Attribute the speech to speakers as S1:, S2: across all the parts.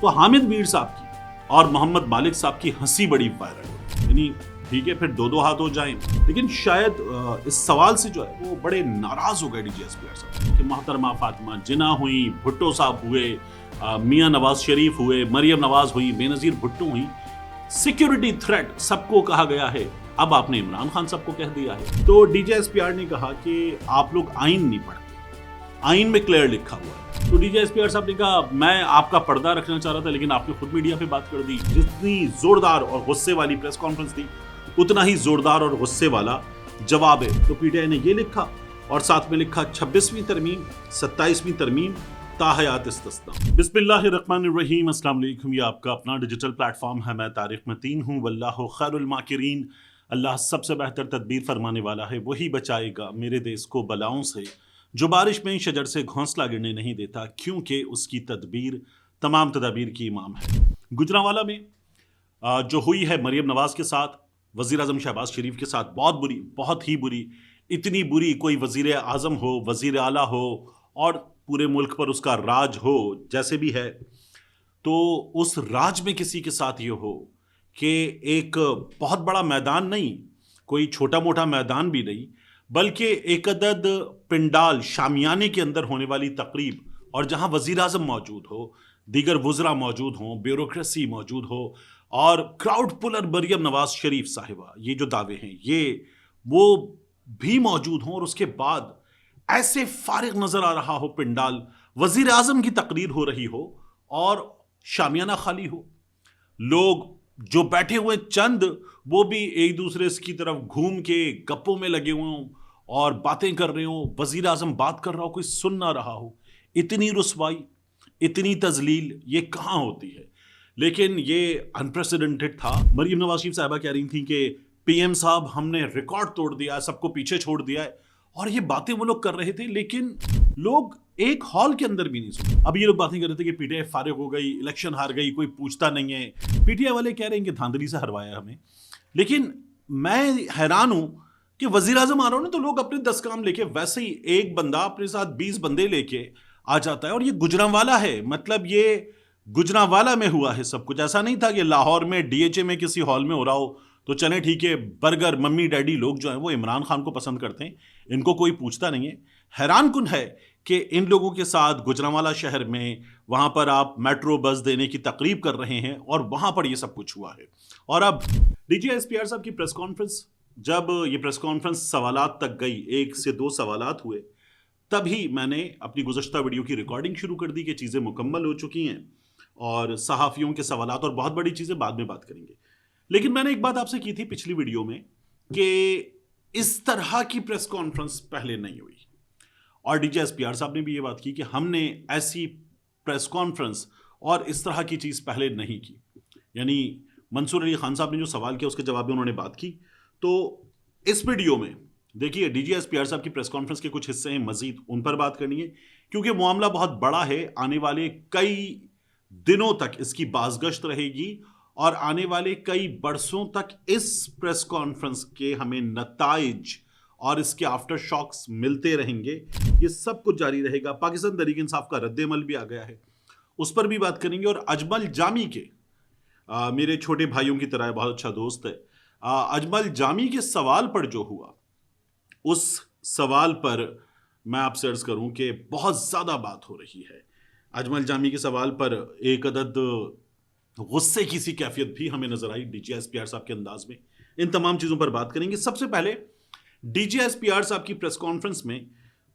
S1: تو حامد میر صاحب کی اور محمد مالک صاحب کی ہنسی بڑی وائرل ہوئی. یعنی ٹھیک ہے پھر دو ہاتھ ہو جائیں, لیکن شاید اس سوال سے جو ہے وہ بڑے ناراض ہو گئے D G S P R صاحب کہ محترمہ فاطمہ جناح ہوئی, بھٹو صاحب ہوئے, میاں نواز شریف ہوئے, مریم نواز ہوئی, بے نظیر بھٹو ہوئی, سیکیورٹی تھریٹ سب کو کہا گیا ہے, اب آپ نے عمران خان صاحب کو کہہ دیا ہے. تو D G S P R نے کہا کہ آپ لوگ آئین نہیں پڑھتے, آئین میں کلیئر لکھا ہوا ہے. تو D G S P R صاحب نے کہا میں آپ کا پردہ رکھنا چاہ رہا تھا, لیکن آپ نے خود میڈیا پہ بات کر دی. جتنی زوردار اور غصے والی پریس کانفرنس تھی اتنا ہی زوردار اور غصے والا جواب ہے. تو پی ٹی آئی نے یہ لکھا اور ساتھ میں لکھا 26ویں ترمیم 27ویں ترمیم تاحیات استثناء. بسم اللہ الرحمن الرحیم. السلام علیکم. یہ آپ کا اپنا ڈیجیٹل پلیٹ فارم ہے. میں طارق متین ہوں. واللہ خیر الماکرین. اللہ سب سے بہتر تدبیر فرمانے والا ہے, وہی بچائے گا میرے دیس کو بلاؤں سے. جو بارش میں شجر سے گھونسلہ گرنے نہیں دیتا, کیونکہ اس کی تدبیر تمام تدابیر کی امام ہے. گجرانوالہ میں جو ہوئی ہے مریم نواز کے ساتھ, وزیر اعظم شہباز شریف کے ساتھ, بہت بری, بہت ہی بری, اتنی بری کوئی وزیر اعظم ہو, وزیر اعلیٰ ہو اور پورے ملک پر اس کا راج ہو جیسے بھی ہے, تو اس راج میں کسی کے ساتھ یہ ہو کہ ایک بہت بڑا میدان نہیں, کوئی چھوٹا موٹا میدان بھی نہیں, بلکہ ایک عدد پنڈال شامیانے کے اندر ہونے والی تقریب, اور جہاں وزیر اعظم موجود ہو, دیگر وزراء موجود ہوں, بیوروکریسی موجود ہو, اور کراؤڈ پلر مریم نواز شریف صاحبہ, یہ جو دعوے ہیں یہ وہ بھی موجود ہوں, اور اس کے بعد ایسے فارغ نظر آ رہا ہو پنڈال, وزیر اعظم کی تقریر ہو رہی ہو اور شامیانہ خالی ہو, لوگ جو بیٹھے ہوئے چند وہ بھی ایک دوسرے کی طرف گھوم کے گپوں میں لگے ہوئے ہوں اور باتیں کر رہے ہوں, وزیر اعظم بات کر رہا ہو, کوئی سن نہ رہا ہو. اتنی رسوائی, اتنی تذلیل یہ کہاں ہوتی ہے؟ لیکن یہ انپریسیڈنٹڈ تھا. مریم نواز شریف صاحبہ کہہ رہی تھیں کہ پی ایم صاحب ہم نے ریکارڈ توڑ دیا ہے, سب کو پیچھے چھوڑ دیا ہے, اور یہ باتیں وہ لوگ کر رہے تھے, لیکن لوگ ایک ہال کے اندر بھی نہیں سنے. اب یہ لوگ باتیں کر رہے تھے کہ پی ٹی آئی فارغ ہو گئی, الیکشن ہار گئی, کوئی پوچھتا نہیں ہے. پی ٹی آئی والے کہہ رہے ہیں کہ دھاندلی سے ہروایا ہمیں, لیکن میں حیران ہوں کہ وزیر اعظم آ رہا ہوں نا تو لوگ اپنے 10 کام لے کے, ویسے ہی ایک بندہ اپنے ساتھ 20 بندے لے کے آ جاتا ہے. اور یہ گجرانوالہ ہے, مطلب یہ گجرانوالہ میں ہوا ہے سب کچھ. ایسا نہیں تھا کہ لاہور میں ڈی ایچ اے میں کسی ہال میں ہو رہا ہو تو چلیں ٹھیک ہے, برگر ممی ڈیڈی لوگ جو ہیں وہ عمران خان کو پسند کرتے ہیں, ان کو کوئی پوچھتا نہیں ہے. حیران کن ہے کہ ان لوگوں کے ساتھ گجرانوالہ شہر میں وہاں پر آپ میٹرو بس دینے کی تقریب کر رہے ہیں, اور وہاں پر یہ سب کچھ ہوا ہے. اور اب D G S P R صاحب کی پریس کانفرنس, جب یہ پریس کانفرنس سوالات تک گئی, 1 سے 2 سوالات ہوئے, تبھی میں نے اپنی گزشتہ ویڈیو کی ریکارڈنگ شروع کر دی کہ چیزیں مکمل ہو چکی ہیں اور صحافیوں کے سوالات اور بہت بڑی چیزیں بعد میں بات کریں گے. لیکن میں نے ایک بات آپ سے کی تھی پچھلی ویڈیو میں کہ اس طرح کی پریس کانفرنس پہلے نہیں ہوئی, اور D G S P R صاحب نے بھی یہ بات کی کہ ہم نے ایسی پریس کانفرنس اور اس طرح کی چیز پہلے نہیں کی. یعنی منصور علی خان صاحب نے جو سوال کیا اس کے جواب میں انہوں نے بات کی. تو اس ویڈیو میں دیکھیے D G S P R صاحب کی پریس کانفرنس کے کچھ حصے ہیں, مزید ان پر بات کرنی ہے کیونکہ معاملہ بہت بڑا ہے. آنے والے کئی دنوں تک اس کی بازگشت رہے گی, اور آنے والے کئی برسوں تک اس پریس کانفرنس کے ہمیں نتائج اور اس کے آفٹر شاکس ملتے رہیں گے. یہ سب کچھ جاری رہے گا. پاکستان تحریک انصاف کا رد عمل بھی آ گیا ہے, اس پر بھی بات کریں گے. اور اجمل جامی کے میرے چھوٹے بھائیوں کی طرح بہت اچھا دوست ہے, اجمل جامی کے سوال پر جو ہوا, اس سوال پر میں آپ سے عرض کروں کہ بہت زیادہ بات ہو رہی ہے. اجمل جامی کے سوال پر ایک عدد غصے کی سی کیفیت بھی ہمیں نظر آئی D G S P R صاحب کے انداز میں. ان تمام چیزوں پر بات کریں گے. سب سے پہلے D G S P R صاحب کی پریس کانفرنس میں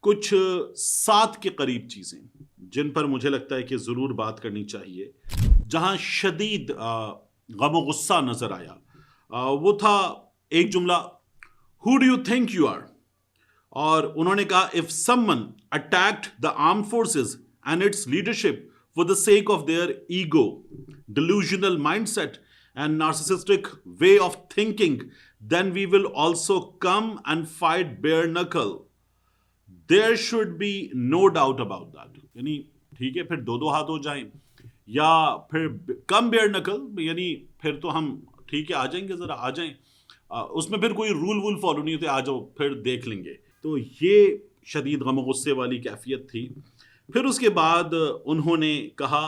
S1: کچھ 7 کے قریب چیزیں جن پر مجھے لگتا ہے کہ ضرور بات کرنی چاہیے, جہاں شدید غم و غصہ نظر آیا, وہ تھا ایک جملہ, who do you think you are, اور انہوں نے کہا if someone attacked the armed forces and its leadership for the sake of their ego, delusional mindset and narcissistic way of thinking, then we will also come and fight bare knuckle. There should be no doubt about that. یعنی ٹھیک ہے پھر دو ہاتھ ہو جائیں یا پھر کم beer نکل, یعنی پھر تو ہم ٹھیک ہے آ جائیں گے, ذرا آ جائیں, اس میں پھر کوئی رول فالو نہیں ہوتے, آ جاؤ پھر دیکھ لیں گے. تو یہ شدید غم و غصے والی کیفیت تھی. پھر اس کے بعد انہوں نے کہا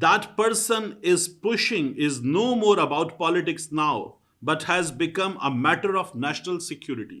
S1: that person is pushing is no more about politics now but has become a matter of national security.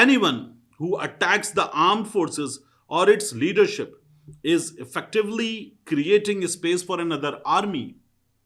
S1: anyone who attacks the armed forces or its leadership is effectively creating space for another army.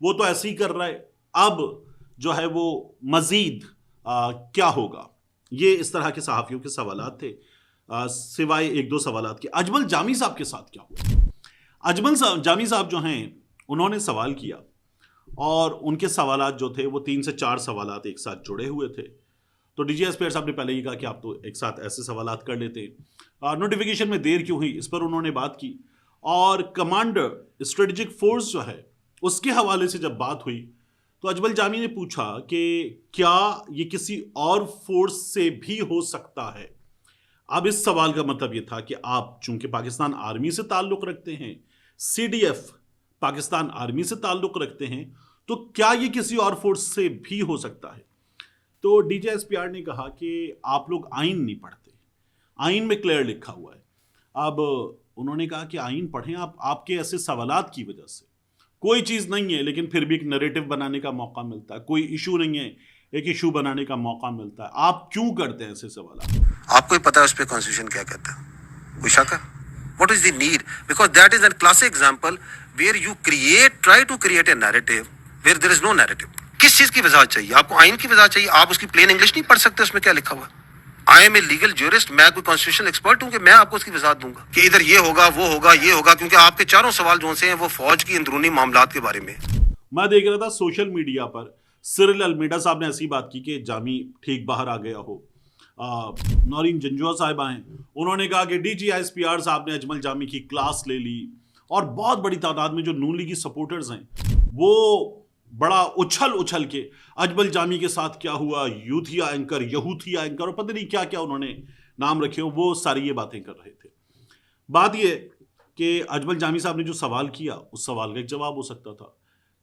S1: وہ تو ایسے ہی کر رہا ہے, اب جو ہے وہ مزید کیا ہوگا. یہ اس طرح کے صحافیوں کے سوالات تھے, سوائے ایک دو سوالات کے. اجمل جامی صاحب کے ساتھ کیا ہوا؟ اجمل جامی صاحب جو ہیں انہوں نے سوال کیا, اور ان کے سوالات جو تھے وہ 3 سے 4 سوالات ایک ساتھ جڑے ہوئے تھے. تو D G S P R صاحب نے پہلے ہی کہا کہ آپ تو ایک ساتھ ایسے سوالات کر لیتے, نوٹیفیکیشن میں دیر کیوں ہوئی, اس پر انہوں نے بات کی. اور کمانڈر اسٹریٹجک فورس جو ہے اس کے حوالے سے جب بات ہوئی تو اجمل جامی نے پوچھا کہ کیا یہ کسی اور فورس سے بھی ہو سکتا ہے. اب اس سوال کا مطلب یہ تھا کہ آپ چونکہ پاکستان آرمی سے تعلق رکھتے ہیں, C D F Pakistan army سے تعلق رکھتے ہیں, تو کیا یہ کسی اور فورس سے بھی ہو سکتا ہے. تو D G S P R نے کہا کہ آپ لوگ آئین نہیں پڑھتے, آئین میں کلیئر لکھا ہوا ہے. اب انہوں نے کہا کہ آئین پڑھیں, آپ کے ایسے سوالات کی وجہ سے کوئی چیز نہیں ہے لیکن پھر بھی ایک نریٹو بنانے کا موقع ملتا ہے, کوئی ایشو نہیں ہے ایک ایشو بنانے کا موقع ملتا ہے, آپ کیوں کرتے ہیں ایسے سوالات؟
S2: آپ کو ہی پتا ہے اس پہ کانسٹیٹیوشن کیا کہتا ہے, کوئی شک ہے؟ What is the need, because that is an classic example where you try to create a narrative where there is no narrative. کس چیز کی وضاحت چاہیے آپ کو؟ آئین کی وضاحت چاہیے. آپ اس کی پلین انگلش نہیں پڑھ سکتے, اس میں کیا لکھا ہوا ہے. I am a legal jurist, میں کوئی کانسٹیٹیوشنل ایکسپرٹ ہوں کہ میں آپ کو اس کی وضاحت دوں گا کہ ادھر یہ ہوگا وہ ہوگا یہ ہوگا, کیونکہ آپ کے چاروں سوال جو سے ہیں وہ فوج کی اندرونی معاملات کے بارے میں.
S1: میں دیکھ رہا تھا سوشل میڈیا پر سرل المیڈا صاحب نے ایسی بات کی کہ جامی ٹھیک باہر آ گیا ہو. نورین جنجوہ صاحبہ ہیں, انہوں نے کہا کہ D G S P R صاحب نے اجمل جامی کی کلاس لے لی, اور بہت بڑی تعداد میں جو نون لیگی سپورٹرز ہیں وہ بڑا اچھل کے اجمل جامی کے ساتھ کیا ہوا, یوتھیا اینکر, یہوتھیا اینکر, اور پتہ نہیں کیا کیا انہوں نے نام رکھے ہو, وہ ساری یہ باتیں کر رہے تھے. بات یہ کہ اجمل جامی صاحب نے جو سوال کیا اس سوال کا ایک جواب ہو سکتا تھا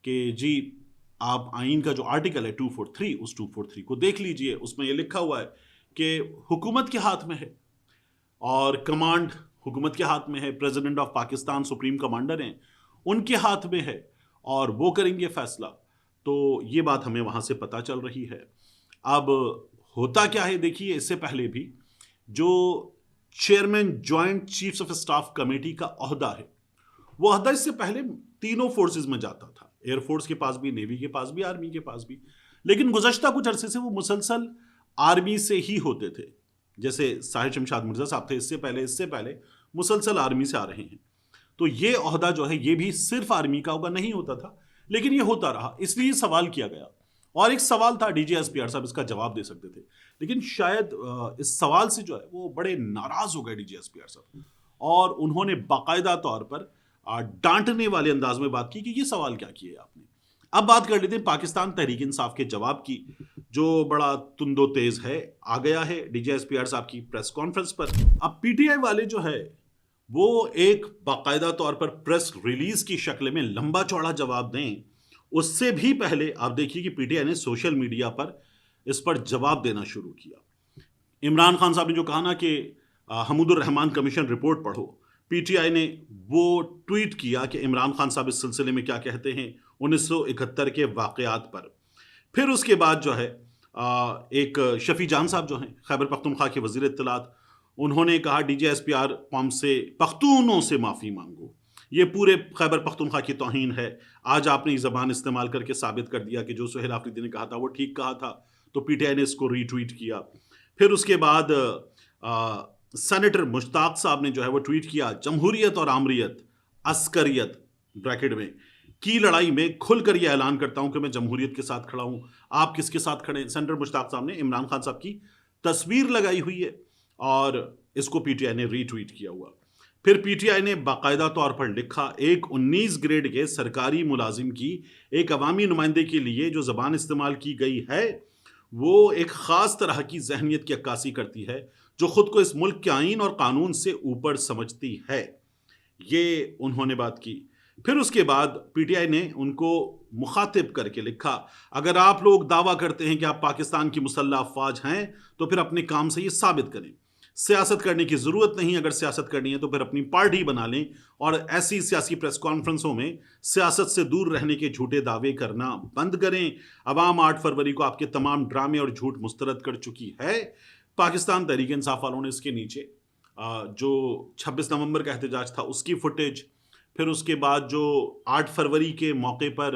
S1: کہ جی آپ آئین کا جو آرٹیکل ہے 243, اس 243 کو دیکھ لیجئے, اس میں یہ لکھا ہوا ہے کہ حکومت کے ہاتھ میں ہے اور کمانڈ حکومت کے ہاتھ میں ہے, president of Pakistan supreme commander ہیں, ان کے ہاتھ میں ہے اور وہ کریں گے فیصلہ. تو یہ بات ہمیں وہاں سے پتہ چل رہی ہے. اب ہوتا کیا ہے دیکھیے, اس سے پہلے بھی جو chairman joint chiefs of staff committee کا عہدہ ہے, وہ عہدہ اس سے پہلے تینوں فورسز میں جاتا تھا, ایئر فورس کے پاس بھی, نیوی کے پاس بھی, آرمی کے پاس بھی, لیکن گزشتہ کچھ عرصے سے وہ مسلسل آرمی سے ہی ہوتے تھے. جیسے ساحر شمشاد مرزا صاحب تھے, اس سے پہلے مسلسل آرمی سے آ رہے ہیں. تو یہ عہدہ جو ہے یہ بھی صرف آرمی کا عہدہ نہیں ہوتا تھا, لیکن یہ ہوتا رہا, اس لیے سوال کیا گیا. اور ایک سوال تھا, D G S P R صاحب اس کا جواب دے سکتے تھے, لیکن شاید اس سوال سے جو ہے وہ بڑے ناراض ہو گئے D G S P R صاحب, اور انہوں نے باقاعدہ طور پر ڈانٹنے والے انداز میں بات کی کہ یہ سوال کیا کیے آپ نے. اب بات کر لیتے ہیں پاکستان تحریک انصاف کے جواب کی, جو بڑا تند و تیز ہے, آ گیا ہے D G S P R صاحب کی پریس کانفرنس پر. اب پی ٹی آئی والے جو ہے وہ ایک باقاعدہ طور پر پریس ریلیز کی شکل میں لمبا چوڑا جواب دیں, اس سے بھی پہلے آپ دیکھیے کہ پی ٹی آئی نے سوشل میڈیا پر اس پر جواب دینا شروع کیا. عمران خان صاحب نے جو کہا نا کہ حمود الرحمان کمیشن رپورٹ پڑھو, پی ٹی آئی نے وہ ٹویٹ کیا کہ عمران خان صاحب اس سلسلے میں کیا کہتے ہیں 1971 کے واقعات پر. پھر اس کے بعد جو ہے ایک شفیع جان صاحب جو ہیں خیبر پختونخوا کے وزیر اطلاعات, انہوں نے کہا D G S P R قوم سے پختونوں سے معافی مانگو, یہ پورے خیبر پختونخوا کی توہین ہے. آج آپ نے یہ زبان استعمال کر کے ثابت کر دیا کہ جو سہیل آفریدی نے کہا تھا وہ ٹھیک کہا تھا. تو پی ٹی آئی نے اس کو ری ٹویٹ کیا. پھر اس کے بعد سینیٹر مشتاق صاحب نے جو ہے وہ ٹویٹ کیا, جمہوریت اور آمریت عسکریت بریکٹ میں کی لڑائی میں کھل کر یہ اعلان کرتا ہوں کہ میں جمہوریت کے ساتھ کھڑا ہوں, آپ کس کے ساتھ کھڑے ہیں. سینیٹر مشتاق صاحب نے عمران خان صاحب کی تصویر لگائی ہوئی ہے اور اس کو پی ٹی آئی نے ری ٹویٹ کیا ہوا. پھر پی ٹی آئی نے باقاعدہ طور پر لکھا, ایک 19 گریڈ کے سرکاری ملازم کی ایک عوامی نمائندے کے لیے جو زبان استعمال کی گئی ہے وہ ایک خاص طرح کی ذہنیت کی عکاسی کرتی ہے جو خود کو اس ملک کے آئین اور قانون سے اوپر سمجھتی ہے. یہ انہوں نے بات کی. پھر اس کے بعد پی ٹی آئی نے ان کو مخاطب کر کے لکھا, اگر آپ لوگ دعویٰ کرتے ہیں کہ آپ پاکستان کی مسلح افواج ہیں تو پھر اپنے کام سے یہ ثابت کریں. سیاست کرنے کی ضرورت نہیں, اگر سیاست کرنی ہے تو پھر اپنی پارٹی بنا لیں اور ایسی سیاسی پریس کانفرنسوں میں سیاست سے دور رہنے کے جھوٹے دعوے کرنا بند کریں. عوام 8 فروری کو آپ کے تمام ڈرامے اور جھوٹ مسترد کر چکی ہے. پاکستان تحریک انصاف والوں نے اس کے نیچے جو 26 نومبر کا احتجاج تھا اس کی فوٹیج, پھر اس کے بعد جو 8 فروری کے موقع پر